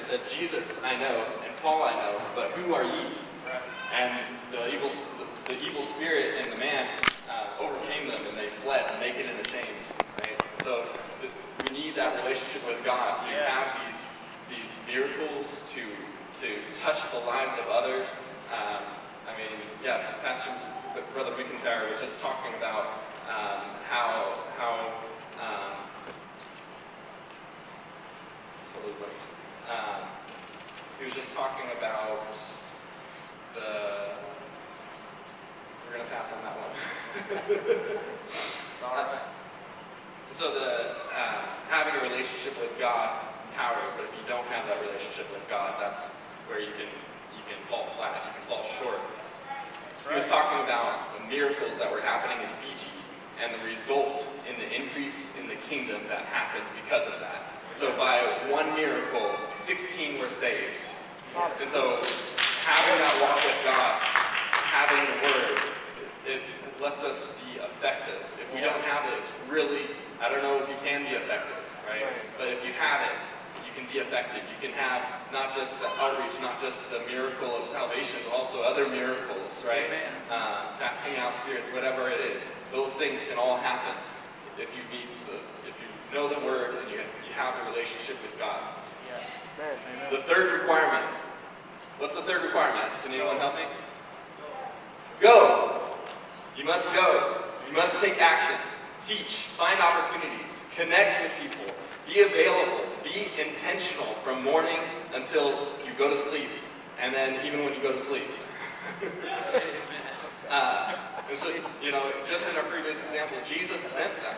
said, Jesus I know, and Paul I know, but who are ye? And the evil spirit in the man overcame them, and they fled, naked and ashamed. Right? So we need that relationship with God to have these miracles to touch the lives of others. Pastor Brother McIntyre was just talking about how he was just talking about we're going to pass on that one. All right. So having a relationship with God empowers, but if you don't have that relationship with God, that's where you can fall flat, you can fall short. He was talking about the miracles that were happening in Fiji and the result in the increase in the kingdom that happened because of that. So by one miracle, 16 were saved. And so having that walk with God, having the Word, it lets us be effective. If we don't have it, it's really, I don't know if you can be effective, right? But if you have it, you can be effective. You can have not just the outreach, not just the miracle of salvation, but also other miracles, right? Casting out spirits, whatever it is. Those things can all happen if you know the Word and you have the relationship with God. Yeah. The third requirement. What's the third requirement? Can anyone help me? Go. You must go. You must take action. Teach. Find opportunities. Connect with people. Be available. Be intentional from morning until you go to sleep. And then even when you go to sleep. And so, just in our previous example, Jesus sent them.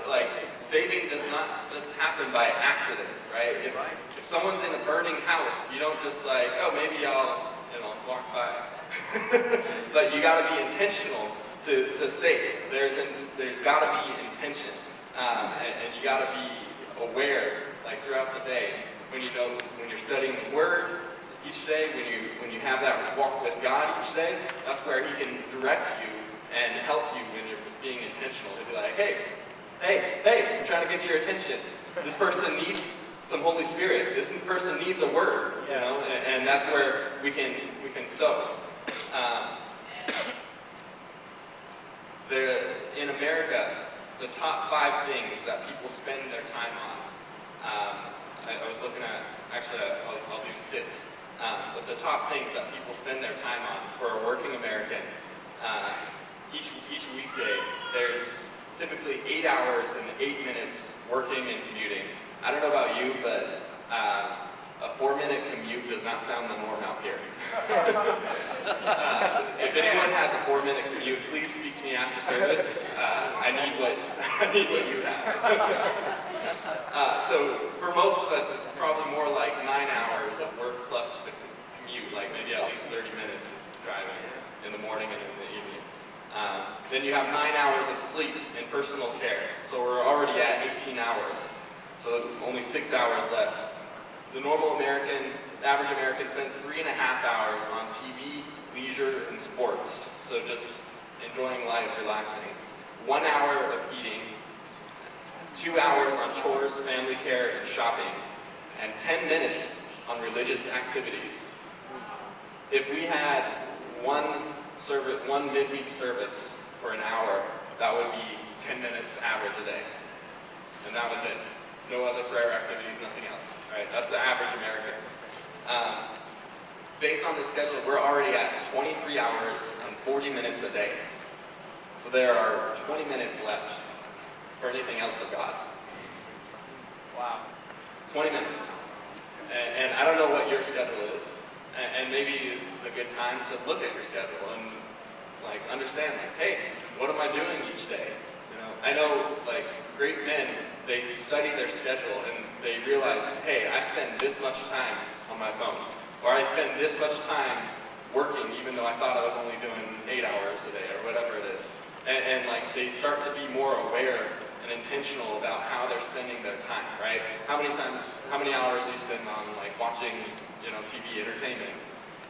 Like, saving does not just happen by accident, right? If someone's in a burning house, you don't just like, oh, maybe I'll, walk by. But you got to be intentional to save. There's got to be intention, and you got to be aware, like throughout the day, when you're studying the Word each day, when you have that walk with God each day, that's where He can direct you and help you when you're being intentional. He'll be like, hey, I'm trying to get your attention. This person needs some Holy Spirit. This person needs a word, and that's where we can sow. In America, the top 5 things that people spend their time on. I was looking at, actually, I'll do 6. But the top things that people spend their time on for a working American, each weekday, there's typically 8 hours and 8 minutes working and commuting. I don't know about you, but a 4-minute commute does not sound the norm out here. If anyone has a 4-minute commute, please speak to me after service. I need what you have. So for most of us, it's probably more like 9 hours of work plus the commute, like maybe at least 30 minutes of driving in the morning and in the evening. Then you have 9 hours of sleep and personal care. So we're already at 18 hours. So only 6 hours left. The average American spends 3.5 hours on TV, leisure, and sports. So just enjoying life, relaxing. 1 hour of eating, 2 hours on chores, family care, and shopping, and 10 minutes on religious activities. If we had one midweek service for an hour, that would be 10 minutes average a day. And that was it. No other prayer activities, nothing else. Right? That's the average American. Based on the schedule, we're already at 23 hours and 40 minutes a day. So there are 20 minutes left for anything else of God. Wow. 20 minutes. And I don't know what your schedule is. And maybe this is a good time to look at your schedule and understand, hey, what am I doing each day? I know great men, they study their schedule and they realize, hey, I spend this much time on my phone. Or I spend this much time working even though I thought I was only doing 8 hours a day or whatever it is. And they start to be more aware and intentional about how they're spending their time, right? How many hours do you spend on watching, TV entertainment?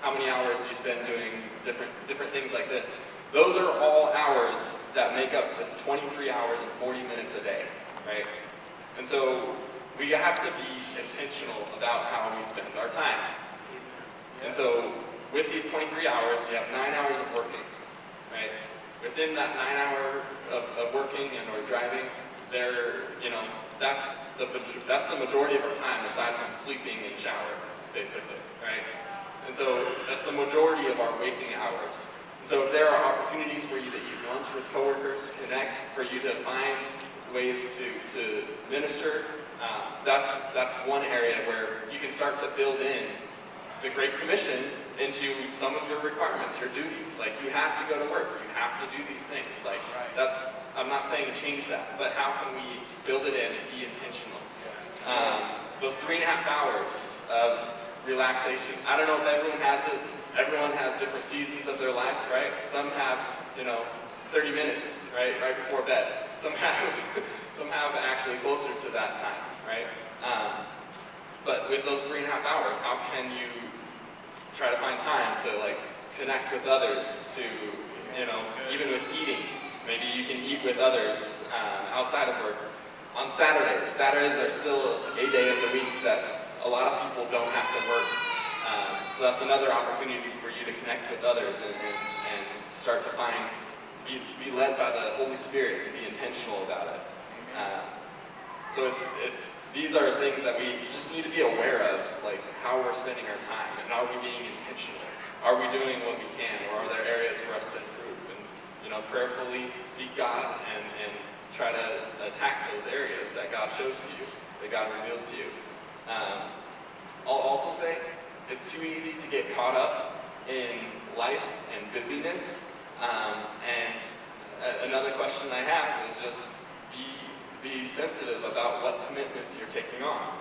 How many hours do you spend doing different things like this? Those are all hours that make up this 23 hours and 40 minutes a day, right? And so we have to be intentional about how we spend our time. And so with these 23 hours, you have 9 hours of working, right? Within that 9 hour of working and or driving, that's the majority of our time, aside from sleeping and shower, basically, right? And so that's the majority of our waking hours. And so if there are opportunities for you to eat lunch with coworkers, connect, for you to find ways to minister, that's one area where you can start to build in the Great Commission into some of your requirements, your duties. Like, you have to go to work, you have to do these things. Like, I'm not saying to change that, but how can we build it in and be intentional? Those 3.5 hours of relaxation. I don't know if everyone has it. Everyone has different seasons of their life, right? Some have, 30 minutes, right before bed. Some have actually closer to that time, right? But with those 3.5 hours, how can you try to find time to connect with others, to, even with eating? Maybe you can eat with others outside of work. On Saturdays are still a day of the week that a lot of people don't have to work. So that's another opportunity for you to connect with others and start to be led by the Holy Spirit and be intentional about it. So these are things that we just need to be aware of, like how we're spending our time, and are we being intentional? Are we doing what we can, or are there areas for us to improve? And prayerfully seek God and try to attack those areas that God shows to you, that God reveals to you. I'll also say it's too easy to get caught up in life and busyness. And another question I have is just be sensitive about what commitments you're taking on.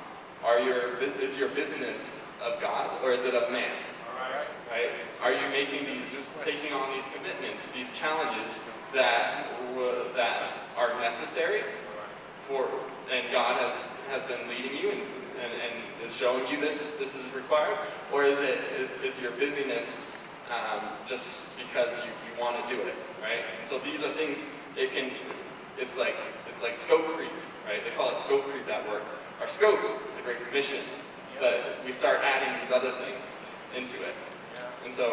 Is your business of God, or is it of man? Right? Are you taking on these commitments, these challenges that are necessary and God has been leading you and is showing you this is required, or is your busyness just because you want to do it, right? And so these are things. It's like scope creep, right? They call it scope creep at work. Our scope is the Great Commission, but we start adding these other things into it. And so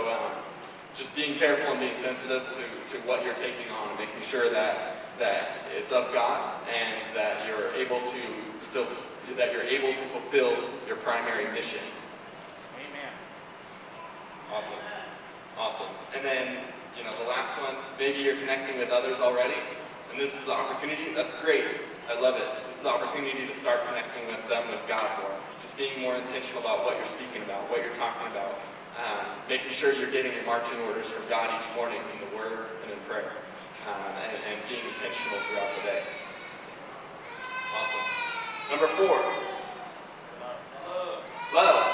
just being careful and being sensitive to what you're taking on, and making sure that it's of God and that you're able to fulfill your primary mission. Amen. Awesome. And then, the last one, maybe you're connecting with others already, and this is the opportunity. That's great. I love it. This is the opportunity to start connecting with them, with God more. Just being more intentional about what you're speaking about, what you're talking about. Making sure you're getting your marching orders from God each morning in the Word and in prayer. And being intentional throughout the day. Awesome. Number 4. Love.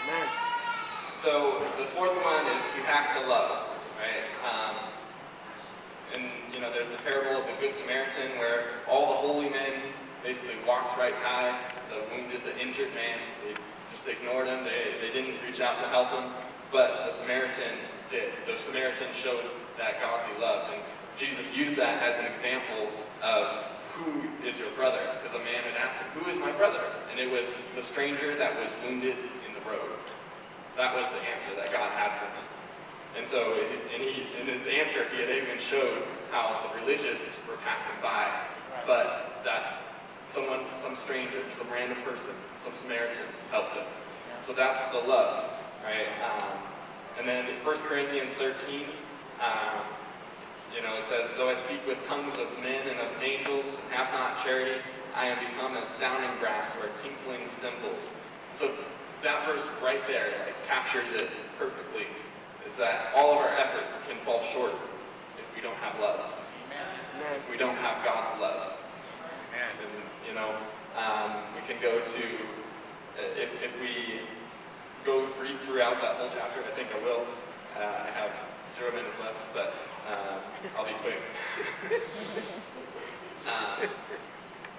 Amen. So the fourth one is you have to love, right? And there's the parable of the Good Samaritan, where all the holy men basically walked right by the wounded, the injured man. They just ignored him. They didn't reach out to help him. But the Samaritan did. The Samaritan showed that godly love. And Jesus used that as an example of who is your brother. Because a man had asked him, who is my brother? And it was the stranger that was wounded in the road. That was the answer that God had for him. And so in his answer, he had even showed how the religious were passing by, but that some stranger, some random person, some Samaritan helped him. So that's the love, right? And then in 1 Corinthians 13, it says, though I speak with tongues of men and of angels and have not charity, I am become as sounding brass or a tinkling cymbal. So that verse right there captures it perfectly. Is that all of our efforts can fall short if we don't have love. Amen. If we don't have God's love. And we can go to, if we go read throughout that whole chapter, I think I will. I have 0 minutes left, but I'll be quick.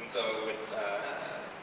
And so with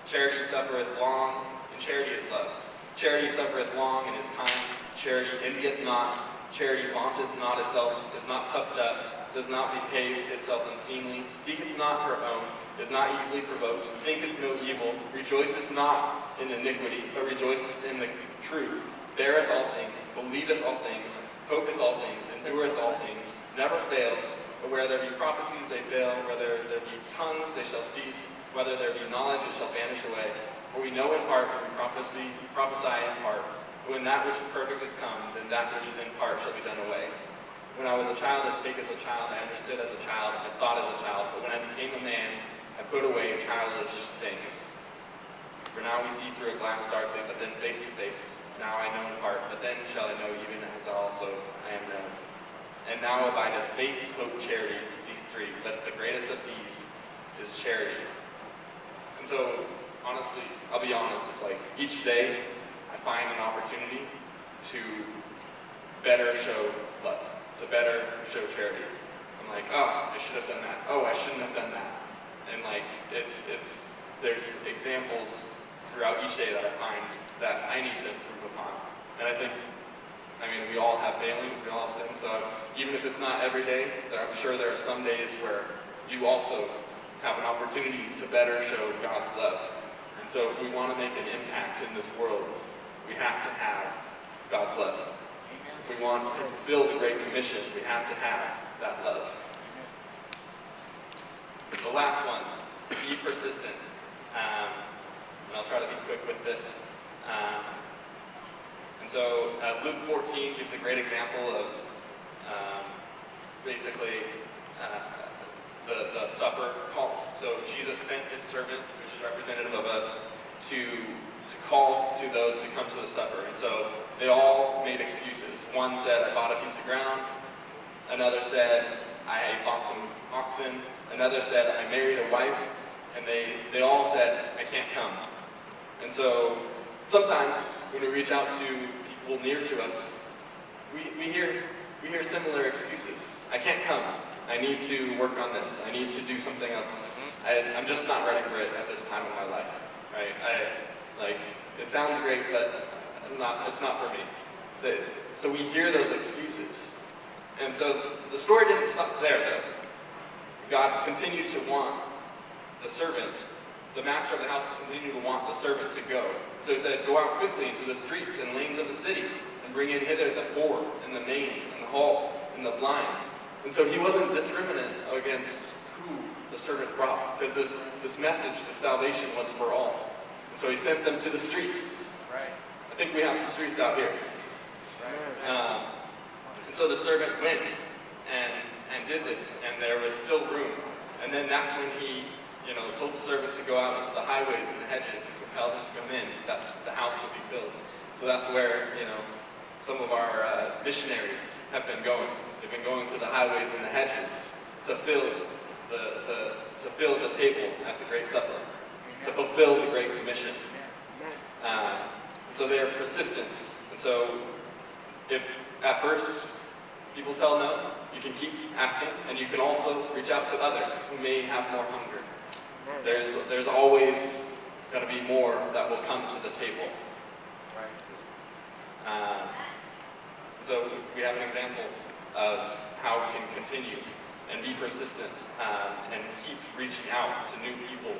charity suffereth long, and charity is love. Charity suffereth long and is kind. Charity envieth not. Charity vaunteth not itself, is not puffed up, does not behave itself unseemly, seeketh not her own, is not easily provoked, thinketh no evil, rejoiceth not in iniquity, but rejoiceth in the truth, beareth all things, believeth all things, hopeth all things, endureth all things, never fails. But where there be prophecies, they fail. Whether there be tongues, they shall cease. Whether there be knowledge, it shall vanish away. For we know in part, and we prophesy in part. When that which is perfect is come, then that which is in part shall be done away. When I was a child, I spake as a child, I understood as a child, I thought as a child. But when I became a man, I put away childish things. For now we see through a glass darkly, but then face to face. Now I know in part, but then shall I know even as also I am known. And now abideth faith, hope, charity, these three. But the greatest of these is charity. And so, honestly, I'll be honest, like each day I find an opportunity to better show love, to better show charity. I'm like, oh, I should have done that. Oh, I shouldn't have done that. And like, there's examples throughout each day that I find that I need to improve upon. And I think, we all have failings, we all have sins, so even if it's not every day, I'm sure there are some days where you also have an opportunity to better show God's love. And so if we want to make an impact in this world, we have to have God's love. If we want to fulfill the Great Commission, we have to have that love. The last one, be persistent. And I'll try to be quick with this. And so Luke 14 gives a great example of basically the supper call. So Jesus sent his servant, which is representative of us, to call to those to come to the supper. And so they all made excuses. One said, I bought a piece of ground. Another said, I bought some oxen. Another said, I married a wife. And they all said, I can't come. And so sometimes when we reach out to people near to us, we hear similar excuses. I can't come. I need to work on this. I need to do something else. I'm just not ready for it at this time of my life. Right? It sounds great, but it's not for me. So we hear those excuses. And so the story didn't stop there, though. God continued to want the servant, the master of the house, continued to want the servant to go. So he said, go out quickly into the streets and lanes of the city, and bring in hither the poor, and the maimed, and the halt, and the blind. And so he wasn't discriminate against who the servant brought, because this message, this salvation, was for all. And so he sent them to the streets. Right. I think we have some streets out here. Right. And so the servant went and did this, and there was still room. And then that's when he told the servant to go out into the highways and the hedges and compel them to come in, that the house would be filled. So that's where, some of our missionaries have been going. They've been going to the highways and the hedges to fill the table at the Great Supper, to fulfill the Great Commission. So they are persistence. And so if at first people tell no, you can keep asking, and you can also reach out to others who may have more hunger. There's always going to be more that will come to the table. Right. So we have an example of how we can continue and be persistent and keep reaching out to new people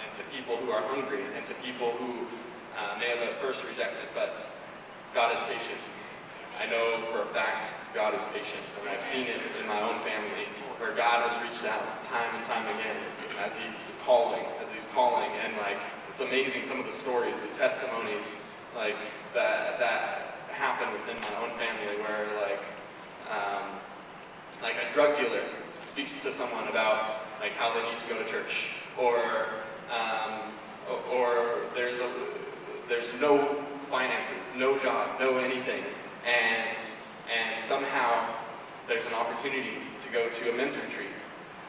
and to people who are hungry and to people who may have at first rejected, but God is patient. I know for a fact God is patient, and I've seen it in my own family where God has reached out time and time again as He's calling, and it's amazing some of the stories, the testimonies, that happen within my own family where a drug dealer speaks to someone about how they need to go to church, or there's no finances, no job, no anything, and somehow there's an opportunity to go to a men's retreat,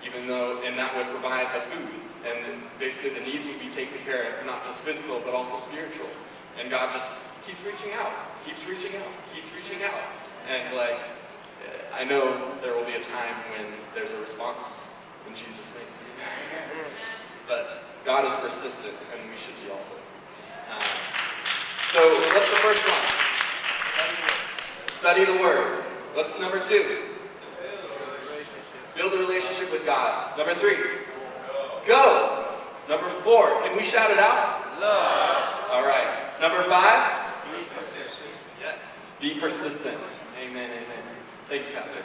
and that would provide the food, and basically the needs would be taken care of, not just physical, but also spiritual. And God just keeps reaching out, and I know there will be a time when there's a response in Jesus' name. But God is persistent, and we should be also. So what's the first one? Study the Word. What's number 2? Build the relationship with God. Number 3, go. Number 4, can we shout it out? Love. All right. Number 5, Be persistent. yes, be persistent. Amen, amen. Thank you, Pastor.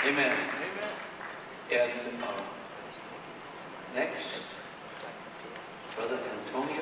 Amen. And next, Brother Antonio.